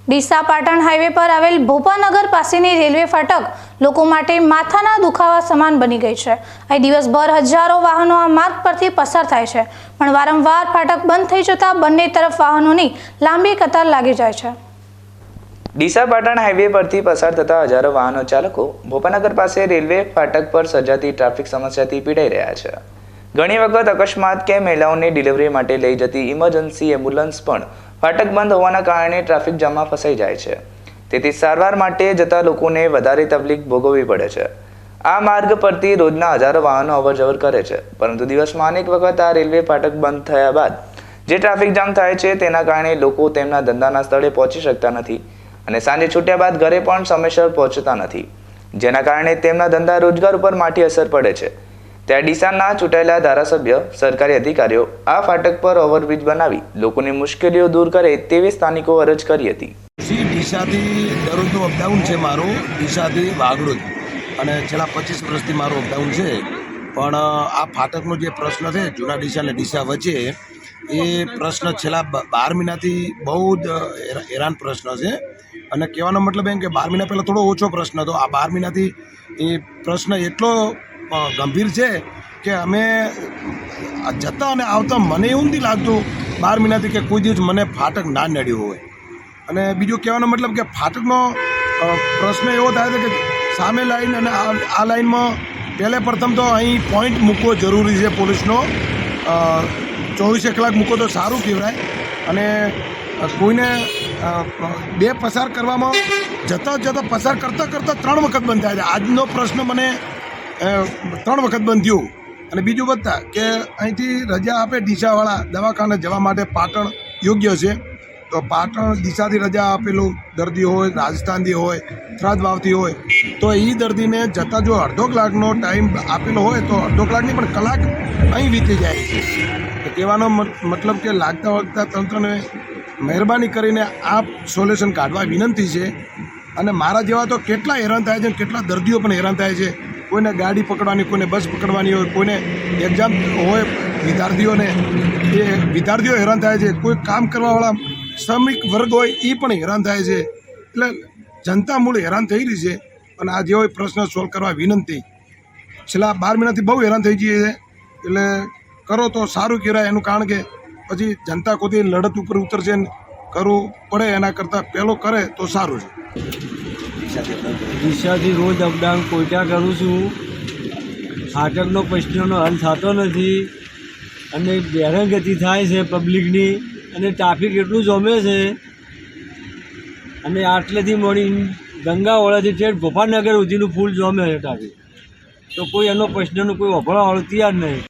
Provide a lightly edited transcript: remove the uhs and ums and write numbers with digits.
Deesa Patan highway પર આવેલ ભોપાનગર પાસેની રેલવે ફાટક લોકો માટે માથાના દુખાવા સમાન બની ગઈ છે। અહીં દિવસભર હજારો વાહનો આ માર્ગ પરથી પસાર થાય છે, પણ વારંવાર ફાટક બંધ થઈ જતા બંને તરફ વાહનોની લાંબી કતાર લાગી જાય છે। ડીસા પાટણ હાઈવે પરથી પસાર થતા હજારો વાહનો ચાલકો ભોપાનગર પાસે રેલવે ફાટક પર સર્જાતી ટ્રાફિક સમસ્યાથી પીડાઈ રહ્યા છે। ઘણી વખત અકસ્માત કે મહિલાઓને ડિલિવરી માટે લઈ જતી ઇમરજન્સી એમ્બ્યુલન્સ પણ ફાટક બંધ હોવાના કારણે ટ્રાફિક જામમાં ફસાઈ જાય છે, તેથી સારવાર માટે જતા લોકોને વધારે તકલીફ ભોગવવી પડે છે। આ માર્ગ પરથી રોજના હજારો વાહનો અવરજવર કરે છે, પરંતુ દિવસમાં અનેક વખત આ રેલવે ફાટક બંધ થયા બાદ જે ટ્રાફિક જામ થાય છે તેના કારણે લોકો તેમના ધંધાના સ્થળે પહોંચી શકતા નથી અને સાંજે છૂટ્યા બાદ ઘરે પણ સમયસર પહોંચતા નથી, જેના કારણે તેમના ધંધા રોજગાર ઉપર માઠી અસર પડે છે। ત્યારે ડીસાના ચૂંટાયેલા ધારાસભ્ય સરકારી અધિકારીઓ આ ફાટક પર ઓવરબ્રિજ બનાવી લોકોની મુશ્કેલીઓ દૂર કરે તેવી સ્થાનિકો અરજ કરી હતી। ડીસાથી દરરોજનું અપડાઉન છે મારું, ડીસાથી વાગડોદ, અને છેલ્લા 25 વર્ષથી મારું અપડાઉન છે। પણ આ ફાટકનો જે પ્રશ્ન છે જૂના ડીસા અને ડીસા વચ્ચે, એ પ્રશ્ન છેલ્લા 12 મહિનાથી બહુ જ હેરાન પ્રશ્ન છે। અને કહેવાનો મતલબ એમ કે 12 મહિના પહેલાં થોડો ઓછો પ્રશ્ન હતો, આ 12 મહિનાથી એ પ્રશ્ન એટલો ગંભીર છે કે અમે જતા અને આવતા મને એવું નથી લાગતું 12 મહિનાથી કે કોઈ દિવસ મને ફાટક ના નડ્યું હોય। અને બીજું કહેવાનો મતલબ કે ફાટકનો પ્રશ્ન એવો થાય છે કે સામે લાઈન અને આ લાઈનમાં પહેલે પ્રથમ તો અહીં પોઈન્ટ મૂકવો જરૂરી છે પોલીસનો, 24 કલાક મૂકો તો સારું કહેવાય। અને કોઈને બે પસાર કરવામાં જતાં પસાર કરતાં 3 વખત બંધ થાય છે। આજનો પ્રશ્ન મને 3 વખત બંધ થયું। અને બીજું વધતા કે અહીંથી રજા આપે ડીસાવાળા દવાખાને જવા માટે પાટણ યોગ્ય છે, તો પાટણ ડીસાથી રજા આપેલું દર્દી હોય, રાજસ્થાનથી હોય, થરાદ વાવથી હોય, તો એ દર્દીને જતાં જો અડધો કલાકનો ટાઈમ આપેલો હોય તો અડધો કલાક નહીં પણ કલાક અહીં વીતી જાય છે। તો કહેવાનો મતલબ કે લાગતા વળગતા તંત્રને મહેરબાની કરીને આ સોલ્યુશન કાઢવા વિનંતી છે। અને મારા જેવા તો કેટલા હેરાન થાય છે, કેટલા દર્દીઓ પણ હેરાન થાય છે। કોઈને ગાડી પકડવાની, કોઈને બસ પકડવાની હોય, કોઈને એક્ઝામ હોય, વિદ્યાર્થીઓ હેરાન થાય છે, કોઈ કામ કરવાવાળા શ્રમિક વર્ગ હોય એ પણ હેરાન થાય છે। એટલે જનતા મૂળ હેરાન થઈ રહી છે, અને આ જેવો પ્રશ્ન સોલ્વ કરવા વિનંતી। છેલ્લા 12 મહિનાથી બહુ હેરાન થઈ જઈએ છે, એટલે કરો તો સારું કહેવાય। એનું કારણ કે પછી જનતા કોઈ લડત ઉપર ઉતરશે, કરવું પડે એના કરતાં પહેલો કરે તો સારું છે। ડીસાથી રોજ અપડાઉન કોઈટા કરું છું, ફાટકનો પ્રશ્નનો હલ થતો નથી અને હેરાનગતિ થાય છે પબ્લિકની, અને ટ્રાફિક એટલું જમે છે, અને આટલેથી મળી ગંગાવાળાથી ઠેઠ ભોપાનગર સુધીનું ફૂલ જમે છે ટ્રાફિક, તો કોઈ એનો પ્રશ્નનું કોઈ વભળવાવાળું તૈયાર નહીં।